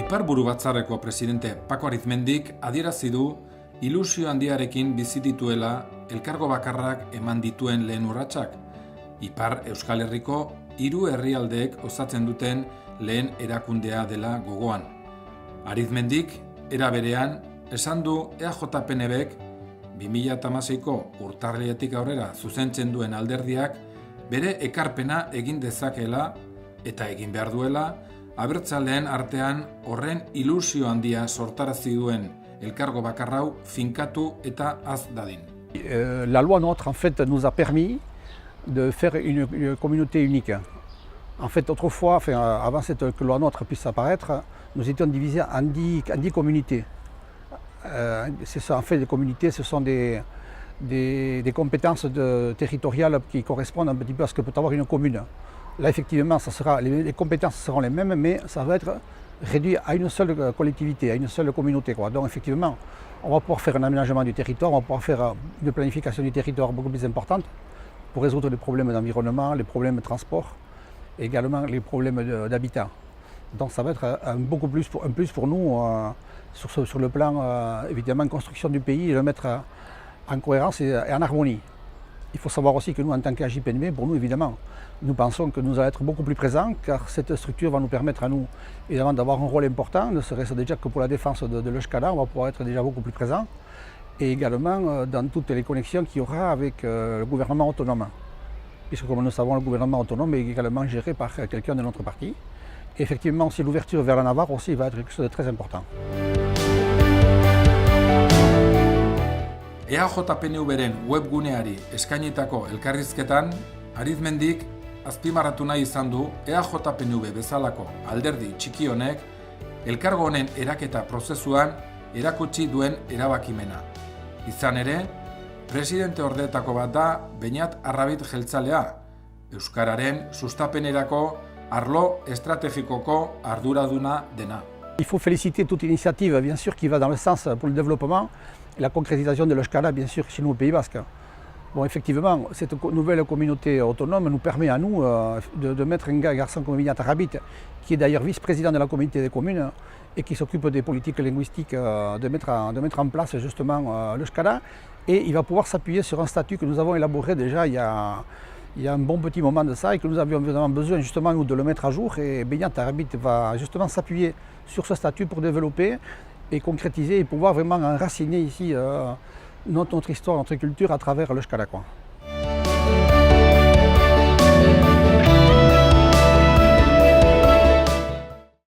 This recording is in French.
Iparburu Batzarreko presidente Paco Arizmendik adierazi du ilusio handiarekin bizi dituela elkargo bakarrak eman dituen lehen urratsak. Ipar Euskal Herriko 3 herrialdeek osatzen duten lehen erakundea dela gogoan. Arizmendik era berean esan du EAJPNBek 2016ko urtarriletik aurrera zuzentzen duen alderdiak bere ekarpena egin dezakeela eta egin behar duela abertzaleen artean horren ilusio handia sortarazi duen elkargo bakarrau finkatu eta az dadin. La loi NOTRe en fait nous a permis de faire une communauté unique. En fait, autrefois, avant que cette loi NOTRe puisse apparaître, nous étions divisés en 10 communautés. C'est ça, en fait, les communautés, ce sont des compétences territoriales qui correspondent un petit peu à ce que peut avoir une commune. Là, effectivement, les compétences seront les mêmes, mais ça va être réduit à une seule collectivité, à une seule communauté, quoi. Donc, effectivement, on va pouvoir faire un aménagement du territoire, on va pouvoir faire une planification du territoire beaucoup plus importante pour résoudre les problèmes d'environnement, les problèmes de transport, et également les problèmes d'habitat. Donc, ça va être un plus pour nous sur le plan, évidemment, construction du pays et le mettre en cohérence et en harmonie. Il faut savoir aussi que nous, en tant qu'AJPNB, pour nous, évidemment, nous pensons que nous allons être beaucoup plus présents, car cette structure va nous permettre à nous, évidemment, d'avoir un rôle important, ne serait-ce déjà que pour la défense de l'Euskara, on va pouvoir être déjà beaucoup plus présents, et également dans toutes les connexions qu'il y aura avec le gouvernement autonome. Puisque, comme nous savons, le gouvernement autonome est également géré par quelqu'un de notre parti. Et effectivement, aussi l'ouverture vers la Navarre aussi va être quelque chose de très important. EAJPNBren webguneari eskainitako elkarrizketan, Arizmendik azpimarratu nahi izan du EAJPNB bezalako alderdi txiki honek elkargo honen eraketa prozesuan erakutsi duen erabakimena. Izan ere, presidente ordeetako bat da Beñat Arrabit jeltzalea, euskararen sustapenerako arlo estrategikoko arduraduna dena. Il faut féliciter toute initiative, bien sûr, qui va dans le sens pour le développement et la concrétisation de l'Euskara, bien sûr, chez nous au Pays Basque. Bon, effectivement, cette nouvelle communauté autonome nous permet à nous de mettre un garçon comme Beñat Arrabit, qui est d'ailleurs vice-président de la communauté des communes et qui s'occupe des politiques linguistiques, de mettre en place justement l'Euskara. Et il va pouvoir s'appuyer sur un statut que nous avons élaboré déjà il y a un bon petit moment de ça et que nous avions évidemment besoin justement nous, de le mettre à jour. Et Beñat Arrabit va justement s'appuyer sur ce statut pour développer et concrétiser et pouvoir vraiment enraciner ici notre histoire, notre culture à travers l'Euskara, quoi.